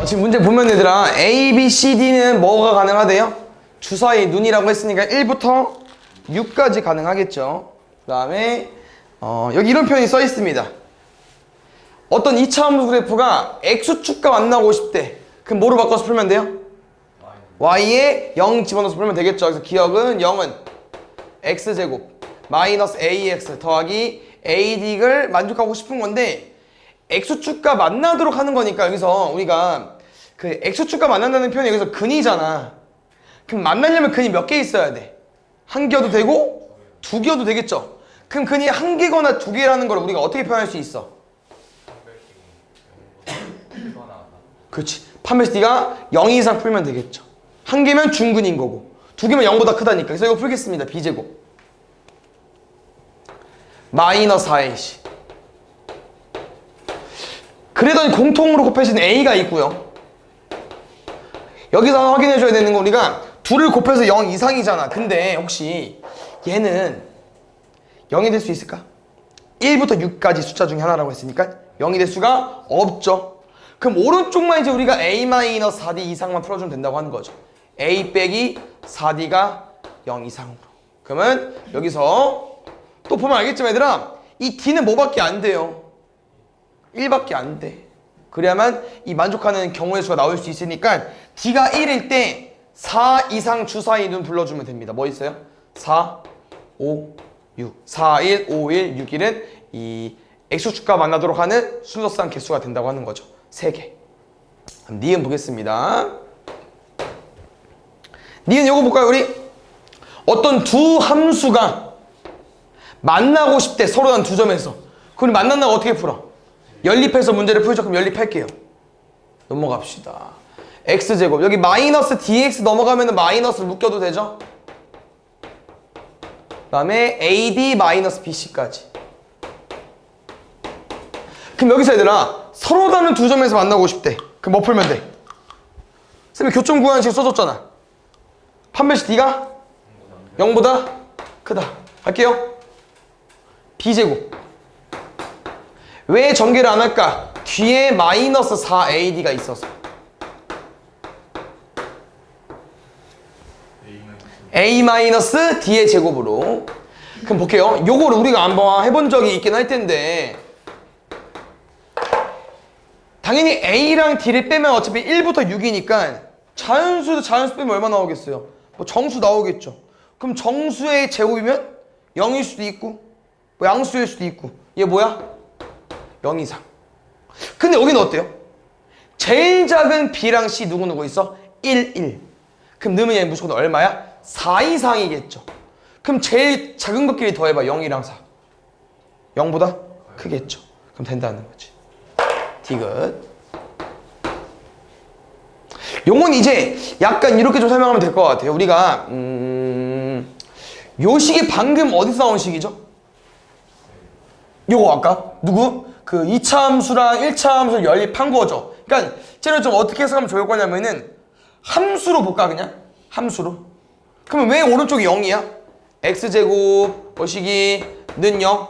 지금 문제 보면 얘들아 A, B, C, D는 뭐가 가능하대요? 주사위 눈이라고 했으니까 1부터 6까지 가능하겠죠. 그 다음에 여기 이런 표현이 써 있습니다. 어떤 2차 함수 그래프가 X축과 만나고 싶대. 그럼 뭐로 바꿔서 풀면 돼요? Y에 0 집어넣어서 풀면 되겠죠. 그래서 기억은 0은 X제곱 마이너스 AX 더하기 AD를 만족하고 싶은 건데 X축과 만나도록 하는 거니까 여기서 우리가 그 X축과 만난다는 표현이 여기서 근이잖아. 그럼 만나려면 근이 몇 개 있어야 돼? 한 개여도 되고 두 개여도 되겠죠. 그럼 근이 한 개거나 두 개라는 걸 우리가 어떻게 표현할 수 있어? 그렇지. 판별식 D가 0 이상 풀면 되겠죠. 한 개면 중근인 거고 두 개면 0보다 크다니까. 그래서 이거 풀겠습니다. B제곱 마이너스 4AC 그러더니 공통으로 곱해진 A가 있고요. 여기서 확인해 줘야 되는 거 우리가 둘을 곱해서 0 이상이잖아. 근데 혹시 얘는 0이 될 수 있을까? 1부터 6까지 숫자 중에 하나라고 했으니까 0이 될 수가 없죠. 그럼 오른쪽만 이제 우리가 A-4D 이상만 풀어주면 된다고 하는 거죠. A 빼기 4D가 0 이상으로. 그러면 여기서 또 보면 알겠지만 얘들아 이 D는 뭐밖에 안 돼요? 1밖에 안 돼. 그래야만 이 만족하는 경우의 수가 나올 수 있으니까 D가 1일 때 4 이상 주사위 눈 불러주면 됩니다. 뭐 있어요? 4, 5, 6 4, 1, 5, 1, 6, 1은 이 X축과 만나도록 하는 순서상 개수가 된다고 하는 거죠. 3개. 그럼 니은 보겠습니다. 니은 요거 볼까요 우리? 어떤 두 함수가 만나고 싶대. 서로 한 두 점에서. 그럼 만난다고 어떻게 풀어? 연립해서 문제를 풀죠. 그럼 연립할게요. 넘어갑시다. X제곱 여기 마이너스 DX 넘어가면 마이너스를 묶여도 되죠? 그 다음에 AD 마이너스 BC까지. 그럼 여기서 얘들아 서로 다른 두 점에서 만나고 싶대. 그럼 뭐 풀면 돼? 쌤이 교점 구하는 식 써줬잖아. 판별식 D가 0보다 크다. 할게요. B제곱 왜 전개를 안 할까? 뒤에 마이너스 4AD가 있어서 A-D의 제곱으로. 그럼 볼게요. 요거를 우리가 한번 해본 적이 있긴 할 텐데 당연히 A랑 D를 빼면 어차피 1부터 6이니까 자연수도 자연수 빼면 얼마 나오겠어요? 뭐 정수 나오겠죠. 그럼 정수의 제곱이면 0일 수도 있고 뭐 양수일 수도 있고 얘 뭐야? 0 이상. 근데 여기는 어때요? 제일 작은 B랑 C 누구 있어? 1, 1. 그럼 넣으면 얘 무조건 얼마야? 4 이상이겠죠. 그럼 제일 작은 것끼리 더해봐. 0이랑 4. 0보다 크겠죠. 그럼 된다는 거지. 디귿. 요건 이제 약간 이렇게 좀 설명하면 될 것 같아요. 우리가 요 식이 방금 어디서 나온 식이죠? 요거 아까 누구? 그 2차 함수랑 1차 함수를 연립한 거죠. 그러니까 쟤를 좀 어떻게 해석하면 좋을 거냐면은 함수로 볼까 그냥? 함수로. 그러면 왜 오른쪽이 0이야? X제곱 뭐식이 는 0.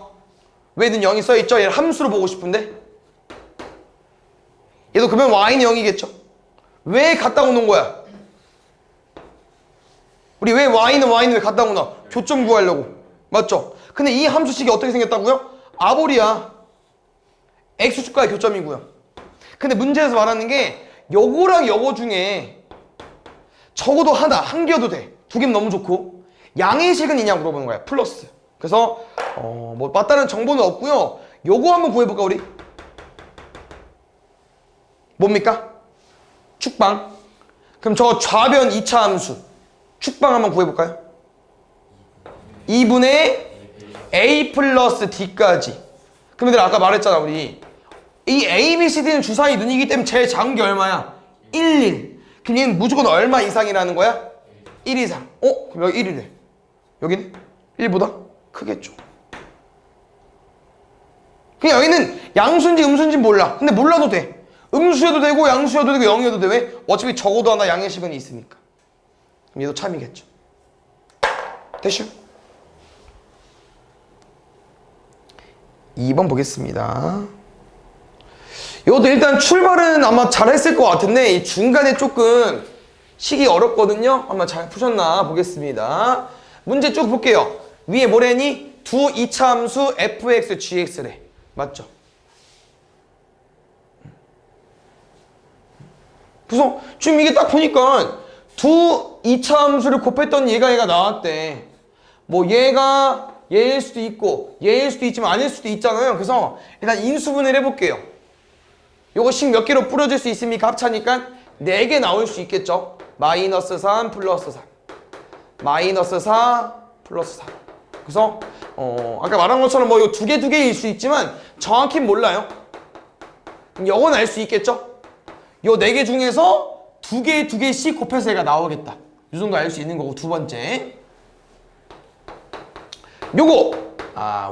왜 는 0이 써있죠? 얘를 함수로 보고 싶은데 얘도 그러면 Y는 0이겠죠. 왜 갖다 놓은 거야? 우리 왜 Y는 왜 갖다 놓나? 교점 구하려고. 맞죠? 근데 이 함수식이 어떻게 생겼다고요? 아볼이야. X축과의 교점이고요. 근데 문제에서 말하는 게 요거랑 요거 중에 적어도 하나, 한 개여도 돼. 두 개면 너무 좋고 양의 식은 있냐 물어보는 거야. 플러스. 그래서 뭐 맞다는 정보는 없고요. 요거 한번 구해볼까 우리? 뭡니까? 축방. 그럼 저 좌변 2차 함수 축방 한번 구해볼까요? 2분의 A 플러스 D까지. 그럼 얘들 아까 말했잖아 우리 이 A, B, C, D는 주사위 눈이기 때문에 제일 작은 게 얼마야? 1, 1. 그럼 얘는 무조건 얼마 이상이라는 거야? 1 이상. 그럼 여기 1이래. 여기는 1보다 크겠죠. 그냥 여기는 양수인지 음수인지 몰라. 근데 몰라도 돼. 음수여도 되고 양수여도 되고 0이어도 돼. 왜? 어차피 적어도 하나 양의 식은 있으니까. 그럼 얘도 참이겠죠. 됐죠? 2번 보겠습니다. 이것도 일단 출발은 아마 잘했을 것 같은데 이 중간에 조금 식이 어렵거든요. 한번 잘 푸셨나 보겠습니다. 문제 쭉 볼게요. 위에 뭐래니? 두 이차함수 fx, gx래. 맞죠? 그래서 지금 이게 딱 보니까 두 이차함수를 곱했던 얘가 나왔대. 뭐 얘가 얘일 수도 있고 얘일 수도 있지만 아닐 수도 있잖아요. 그래서 일단 인수분해를 해볼게요. 요거 식 몇 개로 뿌려질 수 있습니까? 합차니까 4개 나올 수 있겠죠. 마이너스 3 플러스 3 마이너스 4 플러스 3. 그래서 아까 말한 것처럼 뭐 이거 두 개일 수 있지만 정확히 몰라요. 요건 알 수 있겠죠. 요 4개 중에서 두 개씩 곱해서 얘가 나오겠다. 이 정도 알 수 있는 거고. 두 번째 요거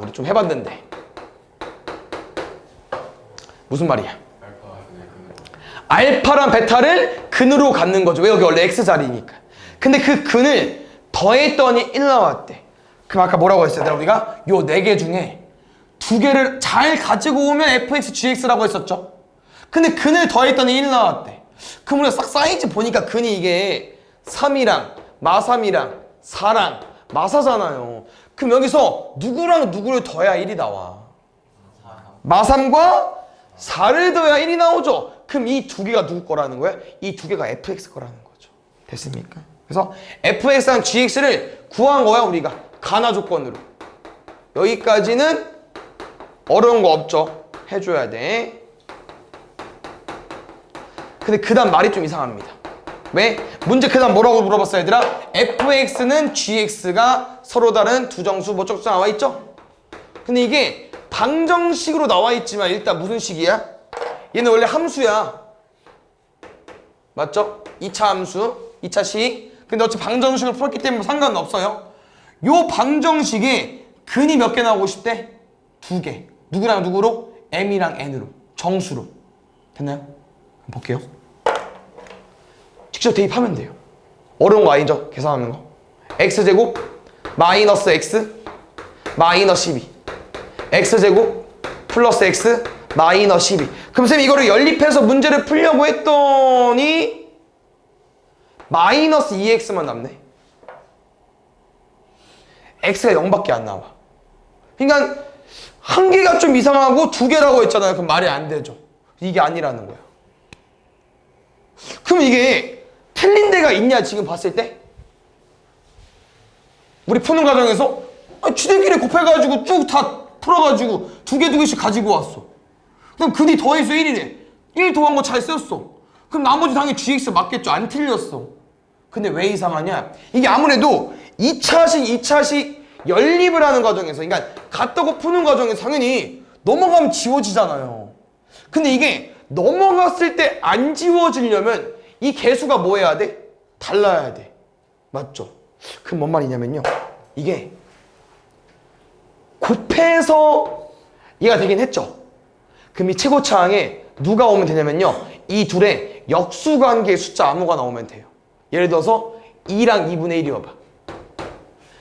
우리 좀 해봤는데 무슨 말이야? 알파랑 베타를 근으로 갖는 거죠. 왜? 여기 원래 x자리니까. 근데 그 근을 더했더니 1 나왔대. 그럼 아까 뭐라고 했어요? 우리가 요 4개 중에 2개를 잘 가지고 오면 fx, gx라고 했었죠. 근데 근을 더했더니 1 나왔대. 그럼 우리가 싹 사이즈 보니까 근이 이게 3이랑 마3이랑 4랑 마4잖아요. 그럼 여기서 누구랑 누구를 더해야 1이 나와? 마3과 4를 더해야 1이 나오죠. 그럼 이 2개가 누구 거라는 거야? 이 2개가 fx 거라는 거죠. 됐습니까? 그래서 fx랑 gx를 구한 거야 우리가. 가나 조건으로. 여기까지는 어려운 거 없죠. 해줘야 돼. 근데 그 다음 말이 좀 이상합니다. 왜? 문제 그 다음 뭐라고 물어봤어요 얘들아? fx는 gx가 서로 다른 두 정수 뭐 쪽수 나와 있죠? 근데 이게 방정식으로 나와 있지만 일단 무슨 식이야? 얘는 원래 함수야. 맞죠? 2차 함수, 2차 식. 근데 어차피 방정식을 풀었기 때문에 상관은 없어요. 요 방정식에 근이 몇 개 나오고 싶대? 2개. 누구랑 누구로? m이랑 n으로. 정수로. 됐나요? 한번 볼게요. 직접 대입하면 돼요. 어려운 거 아니죠? 계산하는 거. x제곱 마이너스 x 마이너스 12 x제곱 플러스 x 마이너스 12. 그럼 쌤 이거를 연립해서 문제를 풀려고 했더니 마이너스 2x만 남네. x가 0밖에 안 나와. 그러니까 한 개가 좀 이상하고 2개라고 했잖아요. 그럼 말이 안 되죠. 이게 아니라는 거야. 그럼 이게 틀린 데가 있냐 지금 봤을 때? 우리 푸는 과정에서 지들끼리 곱해가지고 쭉 다 풀어가지고 2개씩 가지고 왔어. 그럼 근이 더해서 1이래. 1 더한 거 잘 썼어. 그럼 나머지 당연히 gx 맞겠죠. 안 틀렸어. 근데 왜 이상하냐? 이게 아무래도 2차식 연립을 하는 과정에서, 그러니까 같다고 푸는 과정에서 당연히 넘어가면 지워지잖아요. 근데 이게 넘어갔을 때 안 지워지려면 이 개수가 뭐 해야 돼? 달라야 돼. 맞죠? 그럼 뭔 말이냐면요. 이게 곱해서 얘가 되긴 했죠. 그럼 이 최고차항에 누가 오면 되냐면요. 이 둘의 역수관계의 숫자 아무가 나오면 돼요. 예를 들어서 2랑 2분의 1이 와봐.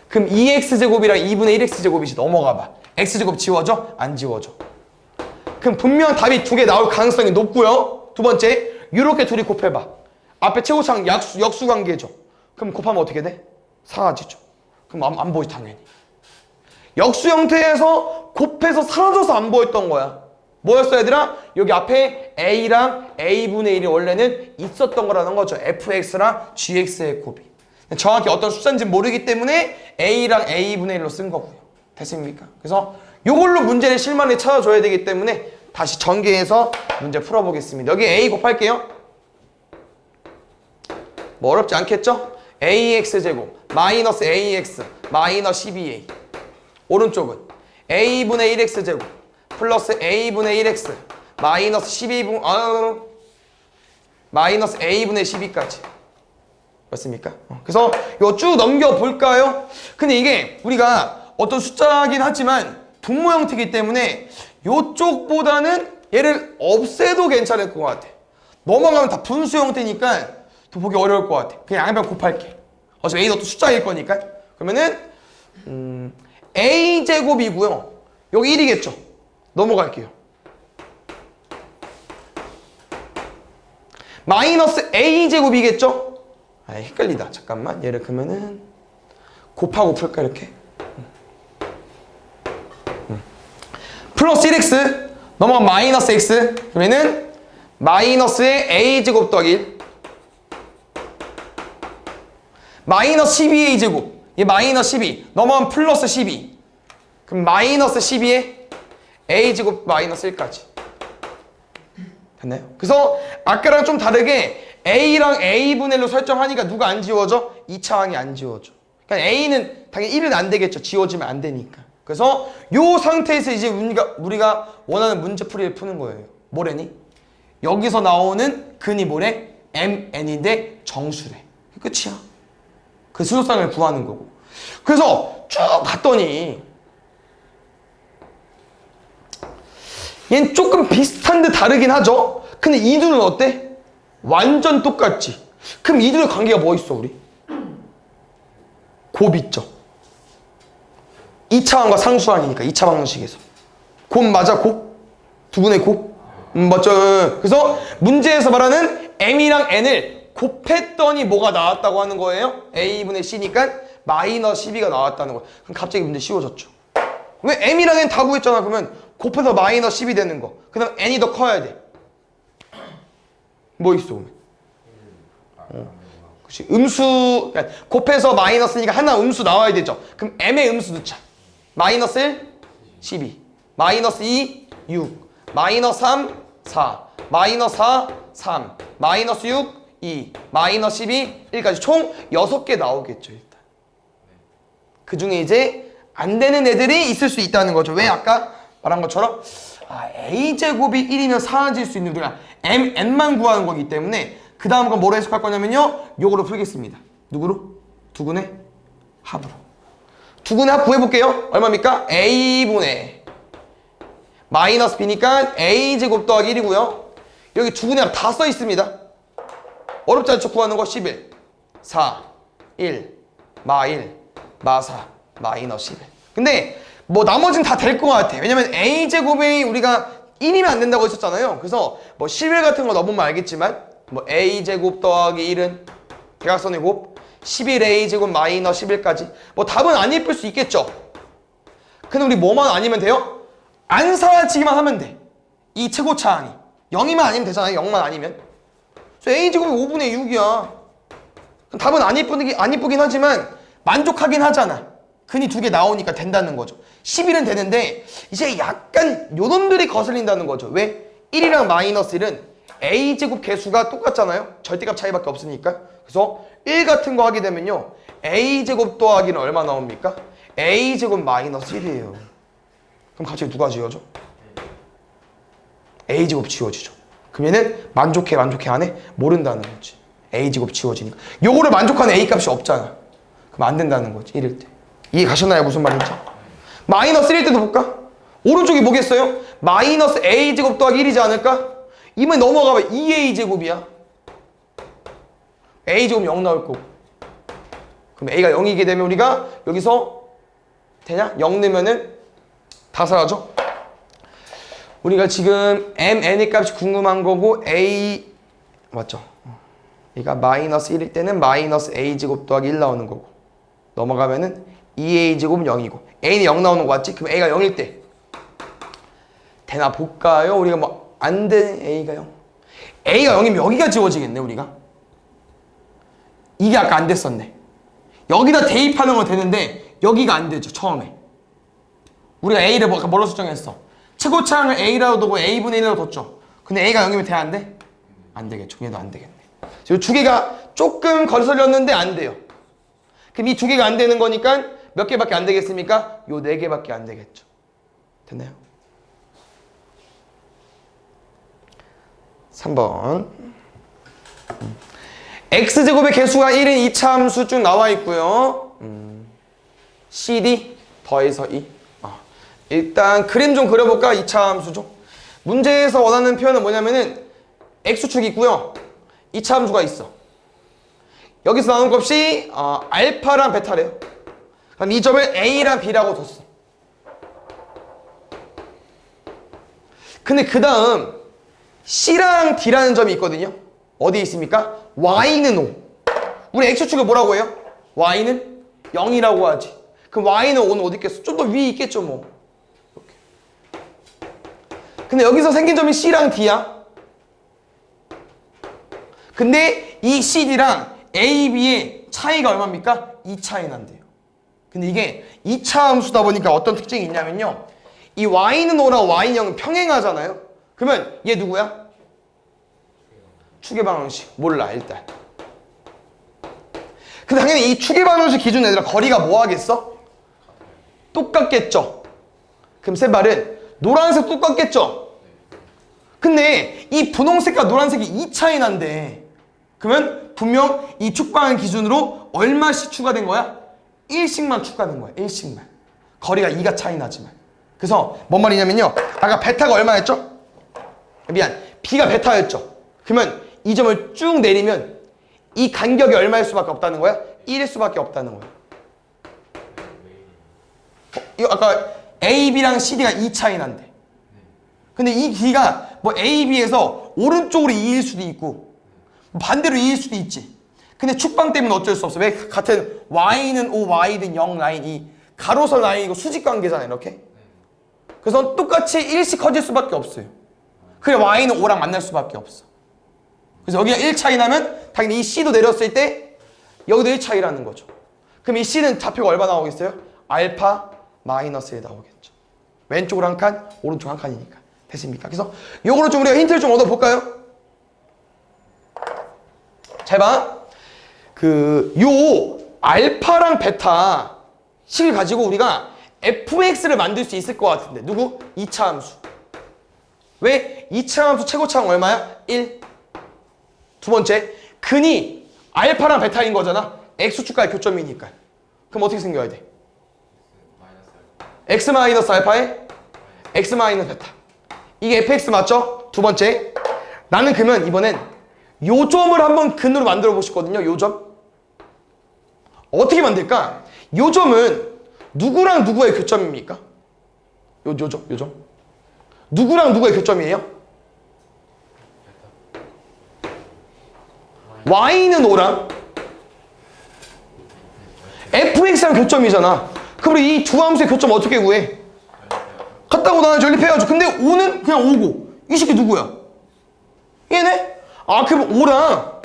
그럼 2x제곱이랑 2분의 1x제곱이 넘어가봐. x제곱 지워져? 안 지워져. 그럼 분명 답이 2개 나올 가능성이 높고요. 두 번째, 이렇게 둘이 곱해봐. 앞에 최고차항 역수관계죠. 그럼 곱하면 어떻게 돼? 사라지죠. 그럼 안 보이지 당연히. 역수 형태에서 곱해서 사라져서 안 보였던 거야. 뭐였어 얘들아? 여기 앞에 a랑 a분의 1이 원래는 있었던 거라는 거죠. fx랑 gx의 곱이. 정확히 어떤 숫자인지 모르기 때문에 a랑 a분의 1로 쓴 거고요. 됐습니까? 그래서 이걸로 문제를 실마리 찾아줘야 되기 때문에 다시 전개해서 문제 풀어보겠습니다. 여기 a 곱할게요. 뭐 어렵지 않겠죠? ax제곱 마이너스 ax 마이너스 12a. 오른쪽은 a분의 1x제곱 플러스 a분의 1x 마이너스 12분 마이너스 a분의 12까지. 맞습니까? 그래서 이거 쭉 넘겨볼까요? 근데 이게 우리가 어떤 숫자긴 하지만 분모 형태이기 때문에 이쪽보다는 얘를 없애도 괜찮을 것 같아. 넘어가면 다 분수 형태니까 더 보기 어려울 것 같아. 그냥 양변 곱할게. 어차피 A도 또 숫자일 거니까. 그러면은 A제곱이고요. 여기 1이겠죠? 넘어갈게요. 마이너스 a제곱이겠죠? 아, 헷갈리다. 잠깐만. 얘를 그러면은 곱하고 풀까 이렇게? 플러스 1x 넘어가 마이너스 x 그러면은 마이너스의 a제곱 더하기 1 마이너스 12a제곱 얘 마이너스 12 넘어가면 플러스 12 그럼 마이너스 12에 a제곱 마이너스 1까지 됐나요? 그래서 아까랑 좀 다르게 a랑 a분의 1로 설정하니까 누가 안 지워져? 2차항이 안 지워져. 그러니까 a는 당연히 1은 안 되겠죠. 지워지면 안 되니까. 그래서 요 상태에서 이제 우리가 원하는 문제풀이를 푸는 거예요. 뭐래니? 여기서 나오는 근이 뭐래? mn인데 정수래. 끝이야. 그 수소쌍을 구하는 거고. 그래서 쭉 봤더니 얘는 조금 비슷한 듯 다르긴 하죠. 근데 이 둘은 어때? 완전 똑같지. 그럼 이 둘의 관계가 뭐 있어 우리? 곱 있죠. 2차항과 상수항이니까 2차 방정식에서 곱 맞아? 곱? 두 분의 곱? 맞죠? 그래서 문제에서 말하는 m이랑 n을 곱했더니 뭐가 나왔다고 하는 거예요? a분의 c니까 마이너스 12가 나왔다는 거예요. 그럼 갑자기 문제 쉬워졌죠. 왜 m이랑 n 다 구했잖아. 그러면 곱해서 마이너스 10이 되는 거. 그 다음 n이 더 커야 돼. 뭐 있어 그러면? 그렇지. 음수 그러니까 곱해서 마이너스니까 하나 음수 나와야 되죠. 그럼 m의 음수 넣자. 마이너스 1, 12 마이너스 2, 6 마이너스 3, 4 마이너스 4, 3 마이너스 6, 2 마이너스 12, 1까지 총 6개 나오겠죠. 일단 그 중에 이제 안 되는 애들이 있을 수 있다는 거죠. 왜? 아까 말한 것처럼 a제곱이 1이면 사라질 수 있는 우리가 n만 구하는 거기 때문에 그 다음 건 뭐로 해석할 거냐면요. 요거로 풀겠습니다. 누구로? 두근의 합으로. 두근의 합 구해볼게요. 얼마입니까? a분의 마이너스 b니까 a제곱 더하기 1이고요. 여기 두근의 합 다 써 있습니다. 어렵지 않죠? 구하는 거 11 4 1 마 1 마 4 마이너스 11 근데 뭐 나머지는 다 될 것 같아. 왜냐면 a제곱이 우리가 1이면 안 된다고 했었잖아요. 그래서 뭐 11 같은 거 넣어보면 알겠지만 뭐 a제곱 더하기 1은 대각선의 곱 11a제곱 마이너스 11까지 뭐 답은 안 예쁠 수 있겠죠. 근데 우리 뭐만 아니면 돼요? 안 사라지기만 하면 돼. 이 최고차항이 0이만 아니면 되잖아요. 0만 아니면 그래서 a제곱이 5분의 6이야. 답은 안 예쁘긴 하지만 만족하긴 하잖아. 근이 두 개 나오니까 된다는 거죠. 11은 되는데 이제 약간 요놈들이 거슬린다는 거죠. 왜? 1이랑 마이너스 1은 a제곱 개수가 똑같잖아요. 절대값 차이밖에 없으니까. 그래서 1 같은 거 하게 되면요. a제곱 더하기는 얼마 나옵니까? a제곱 마이너스 1이에요. 그럼 갑자기 누가 지워져? a제곱 지워지죠. 그러면은 만족해 안 해? 모른다는 거지. a제곱 지워지니까. 요거를 만족하는 a값이 없잖아. 그럼 안 된다는 거지. 1일 때. 이해 가셨나요? 무슨 말인지? 마이너스 1일 때도 볼까? 오른쪽이 뭐겠어요? 마이너스 a제곱 더하기 1이지 않을까? 이번에 넘어가면 2a제곱이야. a제곱 0 나올 거고. 그럼 a가 0이게 되면 우리가 여기서 되냐? 0 넣으면은 다 사라져. 우리가 지금 mn의 값이 궁금한 거고 a 맞죠? 얘가 마이너스 1일 때는 마이너스 a제곱 더하기 1 나오는 거고 넘어가면은 2a제곱은 0이고 a는 0 나오는 거 맞지? 그럼 a가 0일 때 되나 볼까요? 우리가 뭐 안 되는 a가 0 a가 0이면 여기가 지워지겠네. 우리가 이게 아까 안 됐었네. 여기다 대입하는 건 되는데 여기가 안 되죠. 처음에 우리가 a를 뭐로 설정했어? 최고차항을 a라고 두고 a분의 1이라고 뒀죠. 근데 a가 0이면 돼? 안 돼? 안 되겠죠. 얘도 안 되겠네. 이 두 개가 조금 거슬렸는데 안 돼요. 그럼 이 두 개가 안 되는 거니까 몇 개밖에 안 되겠습니까? 요 네 개밖에 안 되겠죠. 됐나요? 3번 x제곱의 개수가 1인 2차 함수 쭉 나와 있고요. cd 더해서 2 일단 그림 좀 그려볼까? 2차 함수 좀. 문제에서 원하는 표현은 뭐냐면은 x축이 있고요. 2차 함수가 있어. 여기서 나오는 값이 알파랑 베타래요. 그럼 이 점을 a랑 b라고 뒀어. 근데 그 다음 c랑 d라는 점이 있거든요. 어디에 있습니까? y는 5. 우리 x축을 뭐라고 해요? y는 0이라고 하지. 그럼 y는 5는 어디 있겠어? 좀 더 위에 있겠죠 뭐. 이렇게. 근데 여기서 생긴 점이 c랑 d야. 근데 이 cd랑 a, b의 차이가 얼마입니까? 2 차이 난대요. 근데 이게 2차 함수다 보니까 어떤 특징이 있냐면요. 이 y는 5랑 y는 0은 평행하잖아요. 그러면 얘 누구야? 추계방정식. 몰라 일단. 근데 당연히 이 추계방정식 기준 애들아 거리가 뭐 하겠어? 똑같겠죠. 그럼 세 말은 노란색 똑같겠죠. 근데 이 분홍색과 노란색이 2 차이 난대. 그러면 분명 이 축방을 기준으로 얼마씩 추가된 거야? 1씩만 추가된 거야. 1씩만. 거리가 2가 차이 나지만. 그래서 뭔 말이냐면요. 아까 베타가 얼마였죠? 미안. b가 베타였죠. 그러면 이 점을 쭉 내리면 이 간격이 얼마일 수밖에 없다는 거야? 1일 수밖에 없다는 거야. 이거 아까 A, B랑 CD가 2 차이 난대. 근데 이 길이가 뭐 A, B에서 오른쪽으로 2일 수도 있고 반대로 2일 수도 있지. 근데 축방 때문에 어쩔 수 없어. 왜? 같은 Y는 5, Y는 0 라인, 이 가로선 라인이고 수직 관계잖아 이렇게. 그래서 똑같이 1씩 커질 수밖에 없어요. 그래 Y는 5랑 만날 수밖에 없어. 그래서 여기가 1 차이 나면 당연히 이 C도 내렸을 때 여기도 1 차이라는 거죠. 그럼 이 C는 좌표가 얼마 나오겠어요? 알파 마이너스 1 나오겠죠. 왼쪽으로 한 칸, 오른쪽 한 칸이니까. 됐습니까? 그래서 요거를 좀 우리가 힌트를 좀 얻어볼까요? 잘 봐. 요 알파랑 베타 식을 가지고 우리가 fx를 만들 수 있을 것 같은데 누구? 2차 함수. 왜? 2차 함수 최고차항 얼마야? 1. 두 번째, 근이 알파랑 베타인 거잖아. x축과의 교점이니까. 그럼 어떻게 생겨야 돼? x 마이너스 알파에 x 마이너스 베타. 이게 fx 맞죠? 두 번째, 나는 그러면 이번엔 요 점을 한번 근으로 만들어 보고 싶거든요. 요 점. 어떻게 만들까? 요 점은 누구랑 누구의 교점입니까? 요 점. 누구랑 누구의 교점이에요? y는 5랑 fx랑 교점이잖아. 그럼 이 두 함수의 교점 어떻게 구해? 같다고 나눠 연립해야죠. 근데 5는 그냥 5고 이 새끼 누구야? 얘네? 아 그럼 5랑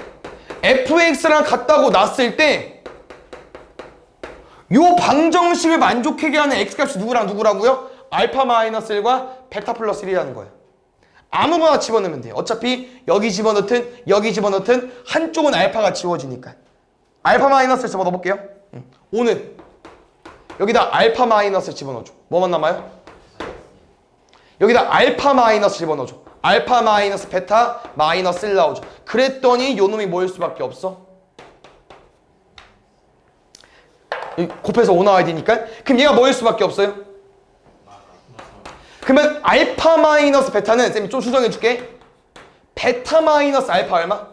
fx랑 같다고 놨을 때 요 방정식을 만족하게 하는 x값이 누구랑 누구라고요? 알파 마이너스 1과 베타 플러스 1이라는 거예요. 아무거나 집어넣으면 돼요. 어차피 여기 집어넣든 여기 집어넣든 한쪽은 알파가 지워지니까. 알파 마이너스를 집어넣어볼게요. 5는 여기다 알파 마이너스를 집어넣어줘. 뭐만 남아요? 여기다 알파 마이너스 집어넣어줘. 알파 마이너스 베타 마이너스 1 나오죠. 그랬더니 요 놈이 뭐일 수밖에 없어? 곱해서 5 나와야 되니까. 그럼 얘가 뭐일 수밖에 없어요? 그러면 알파 마이너스 베타는 쌤이 좀 수정해 줄게. 베타 마이너스 알파 얼마?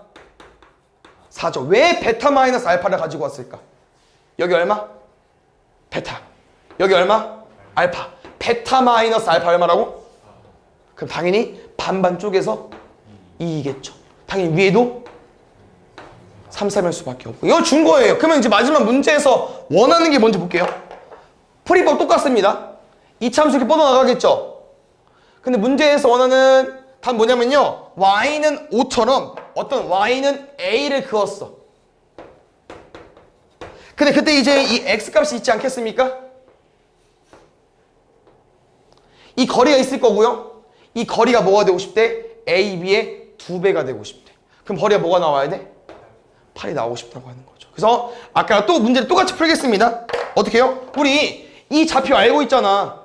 4죠. 왜 베타 마이너스 알파를 가지고 왔을까? 여기 얼마? 베타. 여기 얼마? 알파. 베타 마이너스 알파 얼마라고? 그럼 당연히 반반 쪼개서 2이겠죠. 당연히 위에도 3, 3일 수밖에 없고. 이거 준 거예요. 그러면 이제 마지막 문제에서 원하는 게 뭔지 볼게요. 풀이법 똑같습니다. 이차함수 이렇게 뻗어나가겠죠. 근데 문제에서 원하는 답 뭐냐면요. y는 5처럼 어떤 y는 a를 그었어. 근데 그때 이제 이 x값이 있지 않겠습니까? 이 거리가 있을 거고요. 이 거리가 뭐가 되고 싶대? a, b의 2배가 되고 싶대. 그럼 거리가 뭐가 나와야 돼? 8이 나오고 싶다고 하는 거죠. 그래서 아까 또 문제를 똑같이 풀겠습니다. 어떻게 해요? 우리 이 좌표 알고 있잖아.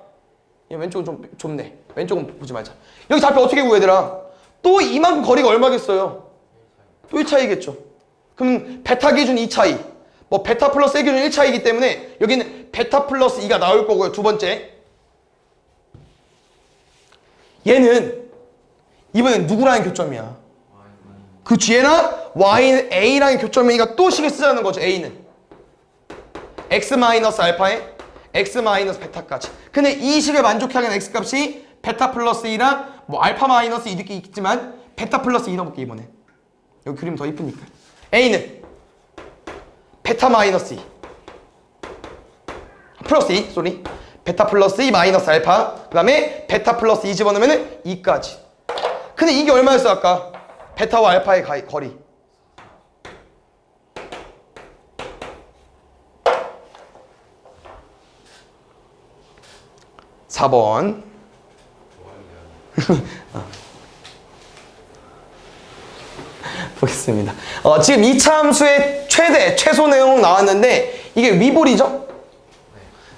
왼쪽은 좀 좁네. 왼쪽은 보지 말자. 여기 좌표 어떻게 구해 얘들아? 또 이만큼 거리가 얼마겠어요? 또 1차이겠죠. 그럼 베타 기준 2차이, 뭐 베타 플러스 1 기준 1차이기 때문에 여기는 베타 플러스 2가 나올 거고요. 두 번째, 얘는 이번엔 누구랑 교점이야? 그 뒤에나 y는 a랑 교점이니까 또 식을 쓰자는 거죠. a는 x 마이너스 알파에 x 마이너스 베타까지. 근데 이 식을 만족하게 하는 x값이 베타 플러스 2랑 뭐 알파 마이너스 2도 있겠지만 베타 플러스 2 넣어볼게 이번에. 여기 그림 더 이쁘니까. A는 베타 마이너스 2 플러스 2 쏘리 베타 플러스 2 마이너스 알파 그 다음에 베타 플러스 2 집어넣으면 2까지. 근데 이게 얼마였어 아까? 베타와 알파의 거리 4번. 보겠습니다. 지금 이차 함수의 최소 내용 나왔는데 이게 위볼이죠?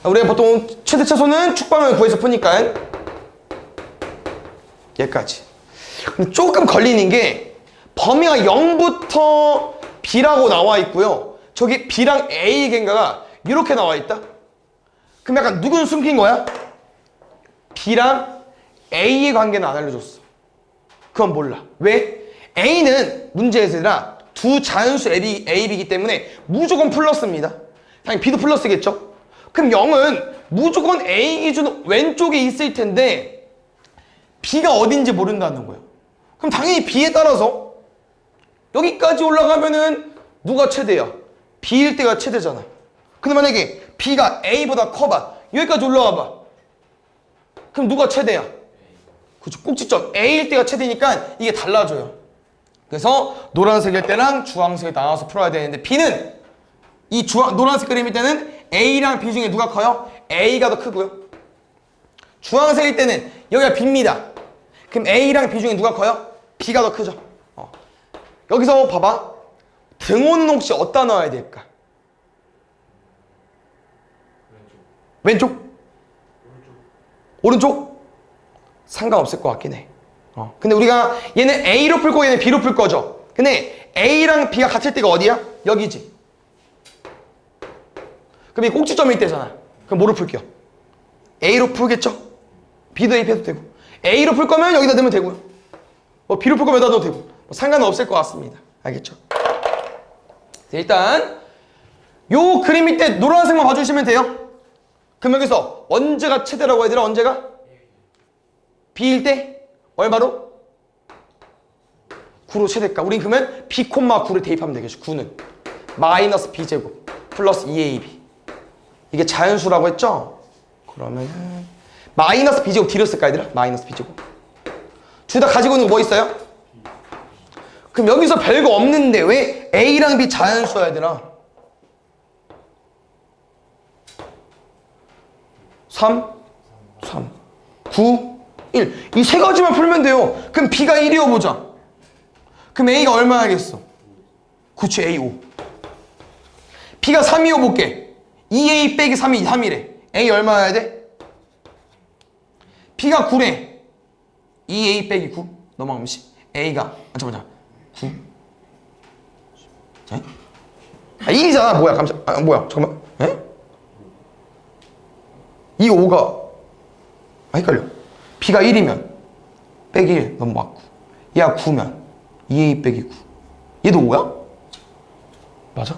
우리가 보통 최대 최소는 축방을 구해서 푸니까 얘까지. 근데 조금 걸리는 게 범위가 0부터 B라고 나와 있고요. 저기 B랑 A인가가 이렇게 나와 있다? 그럼 약간 누군 숨긴 거야? B랑 A의 관계는 안 알려줬어. 그건 몰라. 왜? A는 문제에서 얘들아 두 자연수 A, B이기 때문에 무조건 플러스입니다. 당연히 B도 플러스겠죠? 그럼 0은 무조건 A 기준 왼쪽에 있을 텐데 B가 어딘지 모른다는 거예요. 그럼 당연히 B에 따라서 여기까지 올라가면은 누가 최대야? B일 때가 최대잖아. 근데 만약에 B가 A보다 커봐. 여기까지 올라가 봐. 그럼 누가 최대야? 그렇죠. 꼭지점 A일 때가 최대니까 이게 달라져요. 그래서 노란색일 때랑 주황색을 나눠서 풀어야 되는데 B는 이 노란색 그림일 때는 A랑 B 중에 누가 커요? A가 더 크고요. 주황색일 때는 여기가 B입니다. 그럼 A랑 B 중에 누가 커요? B가 더 크죠. 여기서 봐봐. 등호는 혹시 어디다 넣어야 될까? 왼쪽? 오른쪽? 상관없을 것 같긴 해. 근데 우리가 얘는 A로 풀고 얘는 B로 풀 거죠. 근데 A랑 B가 같을 때가 어디야? 여기지. 그럼 이 꼭지점일 때잖아. 그럼 뭐로 풀게요? A로 풀겠죠? B도 A 해도 되고. A로 풀 거면 여기다 넣으면 되고요. B로 풀 거면 여기다 넣어도 되고. 상관은 없을 것 같습니다. 알겠죠? 일단 요 그림일 때 노란색만 봐주시면 돼요. 그럼 여기서 언제가 최대라고 얘들아? 언제가? B일 때 얼마로? 9로 최대가. 우린 그러면 B, 9를 대입하면 되겠죠. 9는 마이너스 B제곱 플러스 2AB. 이게 자연수라고 했죠? 그러면은 마이너스 B제곱 뒤로 쓸까 얘들아? 마이너스 B제곱. 둘 다 가지고 있는 거 뭐 있어요? 그럼 여기서 별거 없는데 왜 A랑 B 자연수야 얘들아? 3, 9, 1. 이 세 가지만 풀면 돼요. 그럼 B가 1이어 보자. 그럼 A가 얼마야겠어? 그치, A 5. B가 3이어 볼게. 2A 빼기 3이 3이래. A 얼마여야 돼? B가 9래. 2A 빼기 9 넘어가면 10. A가 잠깐만 9. 에? 1이잖아. 뭐야? 뭐야? 잠깐만. 에? 이 5가 헷갈려. B가 1이면 빼기 1 넘어갔고 얘가 9면 2A 빼기 9 얘도 5야? 맞아?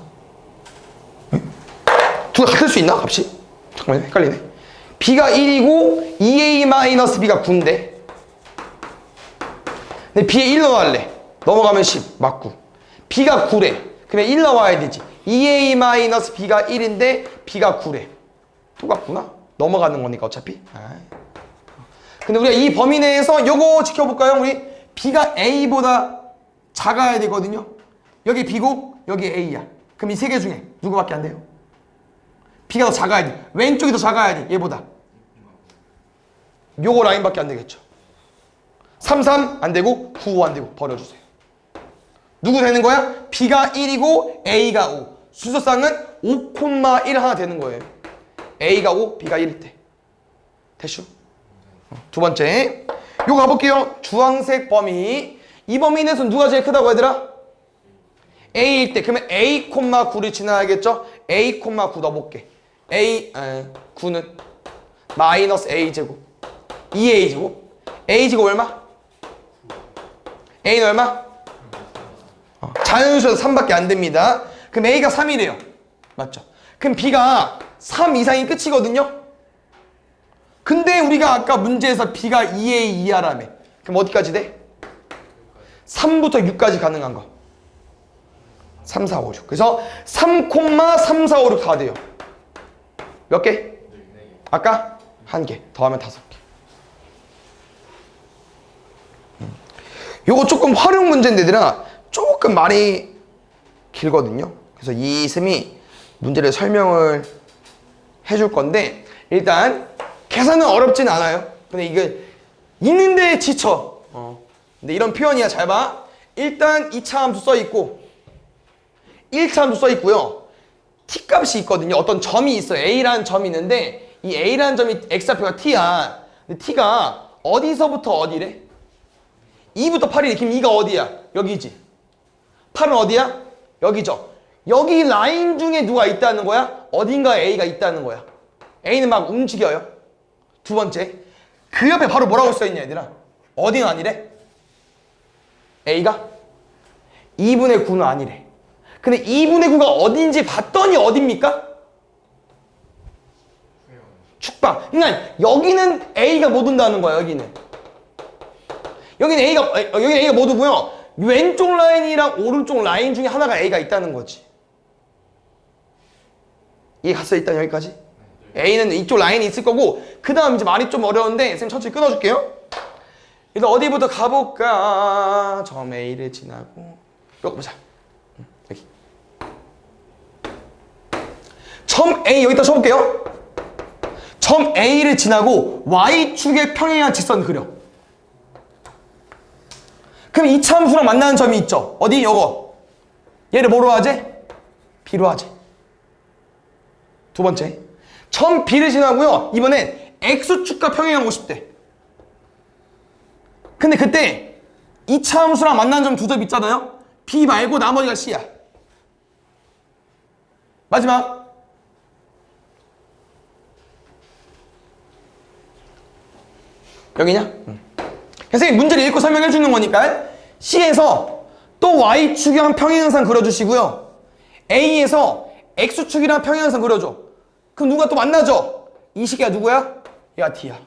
둘 다 같을 수 있나? 값이? 잠깐만요. 헷갈리네. B가 1이고 2A 마이너스 B가 9인데 근데 B에 1 넣어할래. 넘어가면 10 맞고 B가 9래. 그러면 1 나와야 되지. 2A 마이너스 B가 1인데 B가 9래. 똑같구나. 넘어가는 거니까 어차피. 근데 우리가 이 범위 내에서 요거 지켜볼까요? 우리 B가 A보다 작아야 되거든요. 여기 B고 여기 A야. 그럼 이 세 개 중에 누구밖에 안 돼요? B가 더 작아야 돼. 왼쪽이 더 작아야 돼. 얘보다. 요거 라인밖에 안 되겠죠. 3, 3 안 되고 9, 5 안 되고 버려주세요. 누구 되는 거야? B가 1이고 A가 5. 순서상은 5,1 하나 되는 거예요. A가 5, B가 1일 때. 됐슈? 두 번째. 요거 가볼게요. 주황색 범위. 이 범위 내에서 누가 제일 크다고 얘들아? A일 때. 그러면 A, 9를 지나야겠죠? A, 9 넣어볼게. 9는 마이너스 A제곱 2A제곱 A제곱 얼마? A는 얼마? 자연수에서 3밖에 안 됩니다. 그럼 A가 3이래요. 맞죠? 그럼 B가 3 이상이 끝이거든요? 근데 우리가 아까 문제에서 B가 2A 이하라며. 그럼 어디까지 돼? 3부터 6까지 가능한 거. 3, 4, 5, 6. 그래서 3, 3, 4, 5, 6 다 돼요. 몇 개? 아까? 1개. 더하면 5개. 요거 조금 활용 문제인데 얘들아 조금 말이 길거든요. 그래서 이 쌤이 문제를 설명을 해줄 건데 일단 계산은 어렵진 않아요. 근데 이게 있는데 지쳐. 근데 이런 표현이야. 잘 봐. 일단 2차 함수 써 있고 1차 함수 써 있고요. t 값이 있거든요. 어떤 점이 있어요. a라는 점이 있는데 이 a라는 점이 x좌표가 t야. 근데 t가 어디서부터 어디래? 2부터 8이래. 그럼 2가 어디야? 여기지. 8은 어디야? 여기죠. 여기 라인 중에 누가 있다는 거야? 어딘가에 a가 있다는 거야. a는 막 움직여요. 두 번째, 그 옆에 바로 뭐라고 써있냐 얘들아? 어디는 아니래? a가 2분의 9는 아니래. 근데 2분의 9가 어딘지 봤더니 어딥니까? 축방. 그러니까 여기는 a가 못 온다는 거야. 여기는 a가 못 오고요. 왼쪽 라인이랑 오른쪽 라인 중에 하나가 a가 있다는 거지. 이해 갔어? 일단 여기까지. a는 이쪽 라인이 있을 거고 그 다음 이제 말이 좀 어려운데 선생님 천천히 끊어줄게요. 일단 어디부터 가볼까? 점 a를 지나고 이거 보자. 여기 점 a 여기다 쳐볼게요. 점 a를 지나고 y축에 평행한 직선 그려. 그럼 이 참수랑 만나는 점이 있죠. 어디? 요거. 얘를 뭐로 하지? b로 하지. 두 번째, 점 b를 지나고요. 이번엔 x축과 평행하고 싶대. 근데 그때 이 참수랑 만나는 점 두 점 있잖아요. b 말고 나머지가 c야. 마지막. 여기냐? 응. 선생님 문제를 읽고 설명해 주는 거니까 C에서 또 Y축이랑 평행항상 그려주시고요. A에서 X축이랑 평행항상 그려줘. 그럼 누가 또 만나죠? 이 시계가 누구야? 얘가 D야.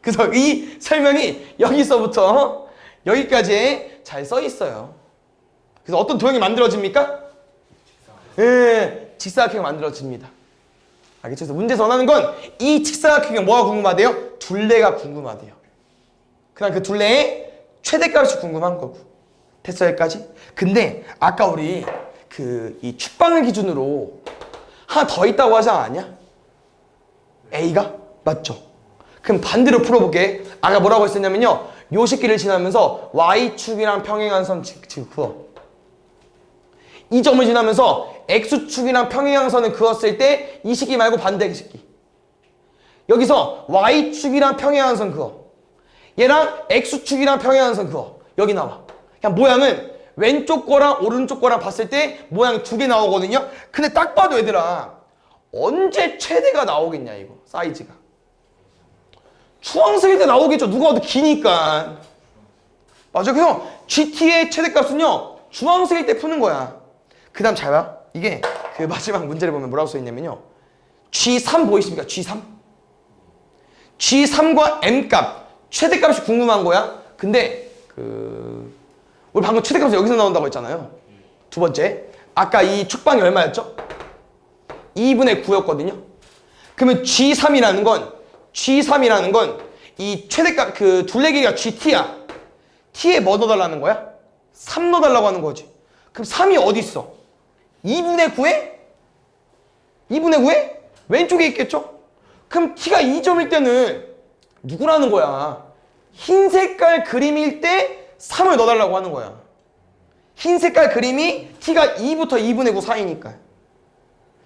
그래서 이 설명이 여기서부터 여기까지 잘 써 있어요. 그래서 어떤 도형이 만들어집니까? 예, 직사각형이 만들어집니다. 알겠죠? 그래서 문제에서 원하는 건 이 직사각형이 뭐가 궁금하대요? 둘레가 궁금하대요. 그다음 그 둘레의 최대값이 궁금한 거고. 됐어 여기까지? 근데 아까 우리 이 축방을 기준으로 하나 더 있다고 하지 않았냐? A가? 맞죠? 그럼 반대로 풀어볼게. 아까 뭐라고 했었냐면요. 요 새끼를 지나면서 Y축이랑 평행한 선 그어. 이 점을 지나면서 X축이랑 평행한 선을 그었을 때 이 새끼 말고 반대 새끼. 여기서 Y축이랑 평행한 선 그어. 얘랑 X축이랑 평행한 선 그어. 여기 나와. 그냥 모양은 왼쪽 거랑 오른쪽 거랑 봤을 때 모양이 두 개 나오거든요. 근데 딱 봐도 얘들아 언제 최대가 나오겠냐 이거 사이즈가. 주황색일 때 나오겠죠. 누가 봐도 기니까. 맞아. 그래서 GT의 최대값은요 주황색일 때 푸는 거야. 그 다음 잘 봐. 이게 그 마지막 문제를 보면 뭐라고 써있냐면요. G3 보이십니까? G3? G3과 M값 최대값이 궁금한 거야. 근데 우리 방금 최대값이 여기서 나온다고 했잖아요. 두 번째, 아까 이 축방이 얼마였죠? 2분의 9였거든요. 그러면 G3이라는 건 이 최대값 둘레 길이가 GT야. T에 뭐 넣어달라는 거야? 3 넣어달라고 하는 거지. 그럼 3이 어디 있어? 2분의 9에? 2분의 9에? 왼쪽에 있겠죠? 그럼 T가 2점일 때는 누구라는 거야? 흰 색깔 그림일 때 3을 넣어달라고 하는 거야. 흰 색깔 그림이 T가 2부터 2분의 9 사이니까.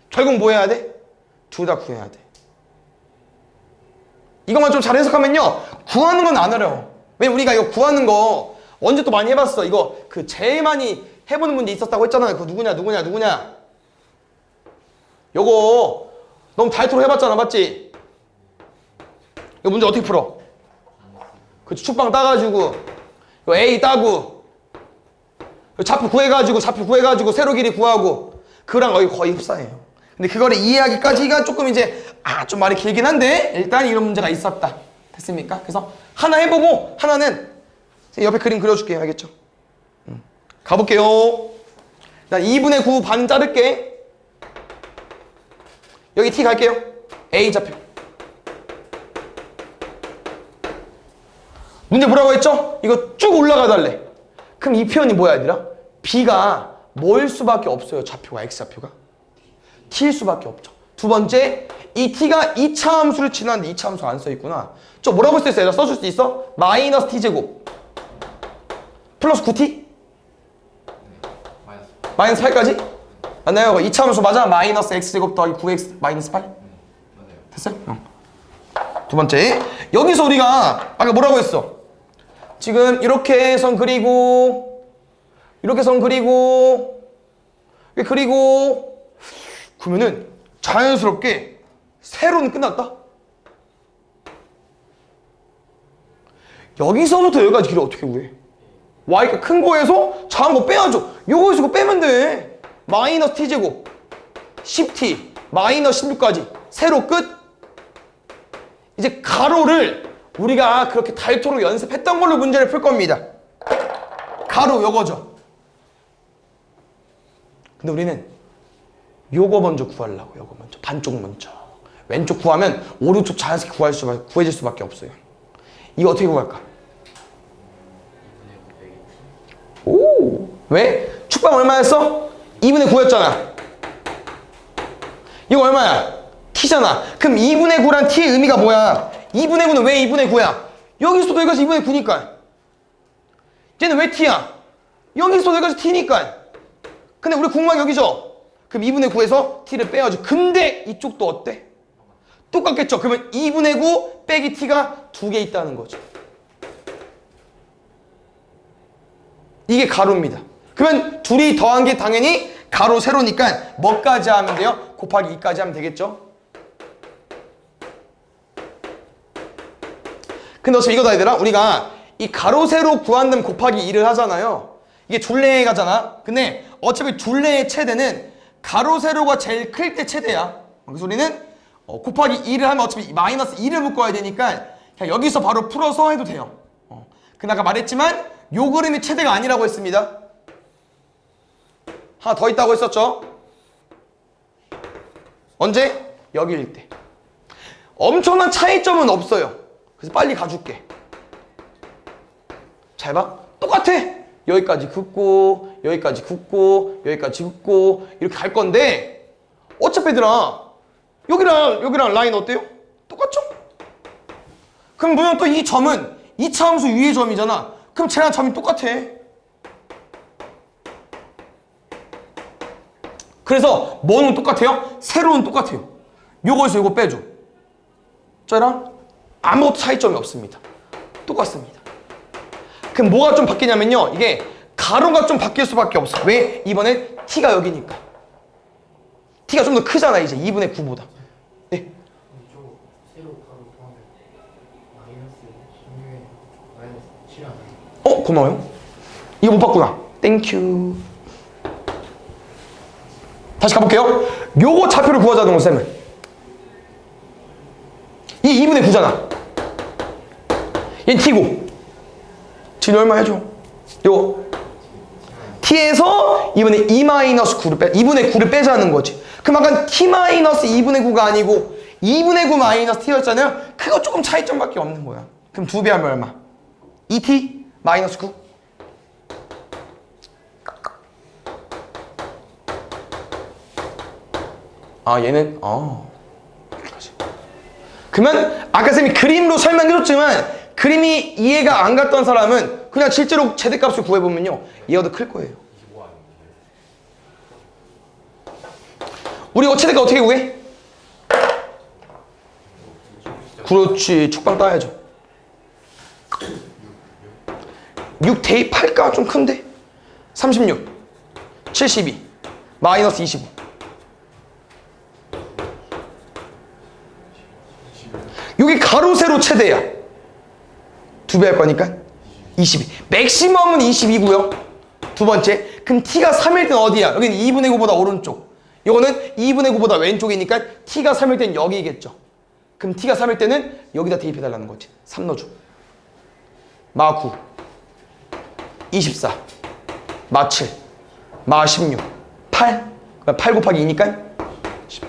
결국 뭐 해야 돼? 둘 다 구해야 돼. 이것만 좀 잘 해석하면요. 구하는 건 안 어려워. 왜냐면 우리가 이거 구하는 거 언제 또 많이 해봤어. 이거 제일 많이 해보는 문제 있었다고 했잖아요. 그거 누구냐? 요거 너무 다이토로 해봤잖아. 맞지? 이거 문제 어떻게 풀어? 그 축방 따가지고 이거 A 따고 좌표 구해가지고 세로 길이 구하고 그거랑 거의 흡사해요. 근데 그거를 이해하기까지가 조금 이제 좀 말이 길긴 한데 일단 이런 문제가 있었다. 됐습니까? 그래서 하나 해보고 하나는 옆에 그림 그려줄게요. 알겠죠? 가볼게요. 난 2분의 9 반 자를게. 여기 t 갈게요. a 좌표. 문제 뭐라고 했죠? 이거 쭉 올라가 달래. 그럼 이 표현이 뭐야 얘들아? b가 뭐일 수밖에 없어요. 좌표가 x좌표가 t일 수밖에 없죠. 두 번째, 이 t가 2차 함수를 지나는데 2차 함수가 안 써있구나. 저 뭐라고 쓸 수 있어? 써줄 수 있어? 마이너스 t제곱 플러스 9t? 마이너스 8까지? 맞나요? 2차 함수 맞아? 마이너스 x제곱 더하기 9x 마이너스 8? 됐어요? 두 번째, 여기서 우리가 아까 뭐라고 했어? 지금 이렇게 선 그리고 이렇게 선 그리고 그리고 그러면은 자연스럽게 세로는 끝났다? 여기서부터 여기까지 길이 어떻게 구해? y가 큰 거에서 작은 거 빼야죠. 요거에서 이거 빼면 돼. 마이너스 t제곱 10t 마이너스 16까지 세로 끝. 이제 가로를 우리가 그렇게 닳도록 연습했던 걸로 문제를 풀 겁니다. 가로 요거죠. 근데 우리는 요거 먼저 구하려고. 요거 먼저 반쪽 먼저. 왼쪽 구하면 오른쪽 자연스럽게 구해질 수밖에 없어요. 이거 어떻게 구할까? 오, 왜? 축방 얼마였어? 2분의 9였잖아. 이거 얼마야? t잖아. 그럼 2분의 9란 t의 의미가 뭐야? 2분의 9는 왜 2분의 9야? 여기서도 여기까지 2분의 9니까. 얘는 왜 t야? 여기서도 여기까지 t니까. 근데 우리 궁금한 게 여기죠? 그럼 2분의 9에서 t를 빼야지. 근데 이쪽도 어때? 똑같겠죠? 그러면 2분의 9 빼기 t가 2개 있다는 거죠. 이게 가로입니다. 그러면 둘이 더한 게 당연히 가로 세로니까 뭐까지 하면 돼요? 곱하기 2까지 하면 되겠죠? 근데 어차피 이거다 얘들아. 우리가 이 가로 세로 구한다면 곱하기 2를 하잖아요. 이게 둘레 가잖아. 근데 어차피 둘레의 최대는 가로 세로가 제일 클 때 최대야. 그래서 우리는 곱하기 2를 하면 어차피 마이너스 2를 묶어야 되니까 그냥 여기서 바로 풀어서 해도 돼요. 근데 아까 말했지만 요 그림이 최대가 아니라고 했습니다. 하나 더 있다고 했었죠. 언제? 여기일 때. 엄청난 차이점은 없어요. 그래서 빨리 가줄게. 잘 봐. 똑같아. 여기까지 긋고 여기까지 긋고 여기까지 긋고 이렇게 갈 건데 어차피 얘들아 여기랑 라인 어때요? 똑같죠? 그럼 물론 또 이 점은 2차 함수 위의 점이잖아. 그럼 쟤랑 점이 똑같아. 그래서 뭐는 똑같아요? 세로는 똑같아요. 요거에서 요거 빼줘. 저랑 아무것도 차이점이 없습니다. 똑같습니다. 그럼 뭐가 좀 바뀌냐면요. 이게 가로가 좀 바뀔 수밖에 없어. 왜? 이번엔 t가 여기니까. t가 좀 더 크잖아 이제 2분의 9보다. 네. 세로 가로 더하면 마이너스 16에 마이너스 7 하나요? 고마워요. 이거 못 봤구나. 땡큐. 다시 가볼게요. 요거 좌표를 구하자는 거 쌤은. 이 2분의 9잖아. 얘는 t고. 지금 얼마 해줘? 요거. t에서 2분의 2-9를 9를 빼자는 거지. 그럼 아까 t-2분의 9가 아니고 2분의 9 마이너스 t였잖아요. 그거 조금 차이점밖에 없는 거야. 그럼 2배 하면 얼마? 2t 마이너스 9. 얘는 여기까지. 그러면 아까 쌤이 그림으로 설명해줬지만 그림이 이해가 안 갔던 사람은 그냥 실제로 최대값을 구해보면요 얘가 더 클 거예요. 우리 이거 최대값 어떻게 구해? 그렇지. 축방 따야죠. 6 대입할까? 좀 큰데? 36 72 마이너스 25. 여기 가로 세로 최대야. 2배 할 거니까 22. 맥시멈은 22고요. 두 번째. 그럼 t가 3일 땐 어디야? 여기는 2분의 9보다 오른쪽. 이거는 2분의 9보다 왼쪽이니까 t가 3일 땐 여기겠죠. 그럼 t가 3일 때는 여기다 대입해달라는 거지. 3 넣어줘. 마 9 24 마 7, 마 16, 8. 8 곱하기 2니까 10.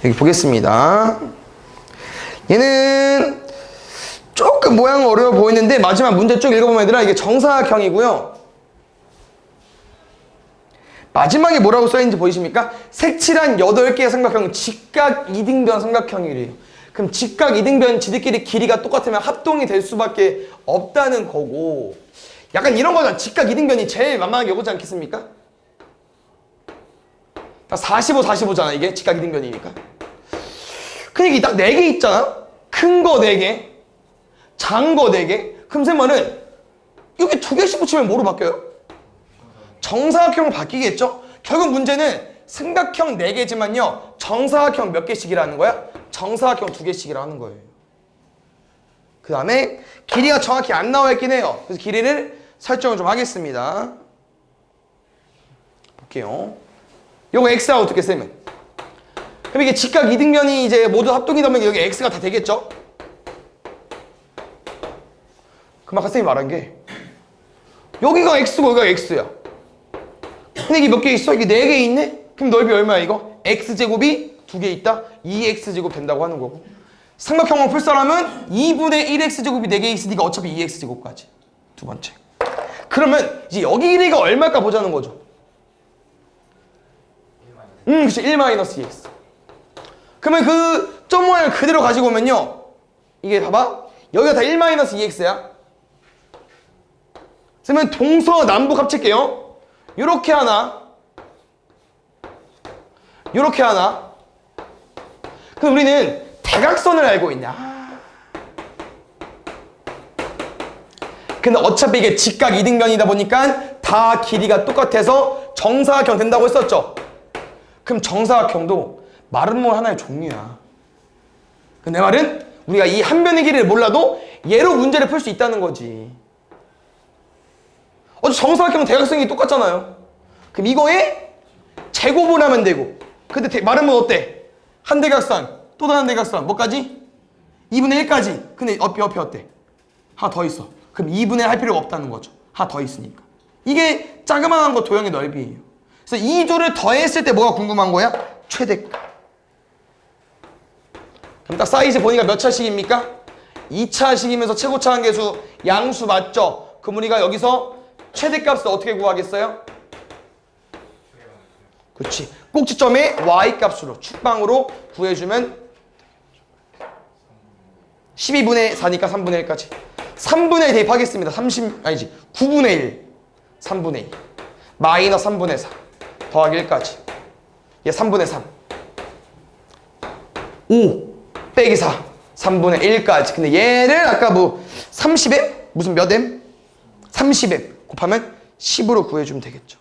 여기 보겠습니다. 얘는 조금 모양은 어려워 보이는데 마지막 문제 쭉 읽어보면 얘들아 이게 정사각형이고요. 마지막에 뭐라고 써있는지 보이십니까? 색칠한 8개의 삼각형은 직각 이등변 삼각형이래요. 그럼 직각 이등변 지들끼리 길이가 똑같으면 합동이 될 수밖에 없다는 거고, 약간 이런 거잖아. 직각 이등변이 제일 만만하게 오지 않겠습니까? 45, 45잖아 이게 직각 이등변이니까. 그러니까 딱 4개 있잖아. 큰 거 4개, 작은 거 4개. 그럼 쌤 말은 여기 2개씩 붙이면 뭐로 바뀌어요? 정사각형으로 바뀌겠죠? 결국 문제는 삼각형 4개지만요 정사각형 몇 개씩이라는 거야? 정사각형 2개씩이라는 거예요. 그 다음에 길이가 정확히 안 나와 있긴 해요. 그래서 길이를 설정을 좀 하겠습니다. 볼게요. 요거 x하고 어떻게 쓰면? 그럼 이게 직각 이등변이 이제 모두 합동이 되면 여기 x가 다 되겠죠? 그럼 아까 쌤이 말한 게 여기가 x고 여기가 x야. 근데 이게 몇 개 있어? 이게 4개 있네? 그럼 넓이 얼마야 이거? x제곱이 2개 있다? 2x제곱 된다고 하는 거고, 삼각형을 풀 사람은 2분의 1x제곱이 4개 있으니까 어차피 2x제곱까지. 두 번째. 그러면 이제 여기 길이가 얼마일까 보자는 거죠. 그치. 1-2x. 그러면 그 점 모양을 그대로 가지고 오면요 이게 봐봐. 여기가 다 1-2x야. 그러면 동서남북 합칠게요. 요렇게 하나, 요렇게 하나. 그럼 우리는 대각선을 알고 있냐? 근데 어차피 이게 직각 이등변이다 보니까 다 길이가 똑같아서 정사각형 된다고 했었죠. 그럼 정사각형도 마름모 하나의 종류야. 내 말은 우리가 이 한 변의 길이를 몰라도 얘로 문제를 풀 수 있다는 거지. 정사각형은 대각선이 똑같잖아요. 그럼 이거에 제곱을 하면 되고, 근데 마름은 어때? 한 대각선, 또 다른 대각선, 뭐까지? 2분의 1까지. 근데 옆에 어때? 하나 더 있어. 그럼 2분의 1 할 필요가 없다는 거죠. 하나 더 있으니까. 이게 자그마한 거 도형의 넓이에요. 그래서 이 둘을 더했을 때 뭐가 궁금한 거야? 최대값. 그럼 딱 사이즈 보니까 몇 차식입니까? 2차식이면서 최고차 한계수 양수 맞죠? 그럼 우리가 여기서 최대값을 어떻게 구하겠어요? 그렇지. 꼭지점의 y값으로 축방으로 구해주면 12분의 4니까 3분의 1까지. 3분의 1 대입하겠습니다. 9분의 1. 3분의 2. 마이너스 3분의 4. 더하기 1까지. 얘 3분의 3. 5 빼기 4. 3분의 1까지. 근데 얘를 아까 뭐 30M? 무슨 몇 M? 30M 곱하면 10으로 구해주면 되겠죠.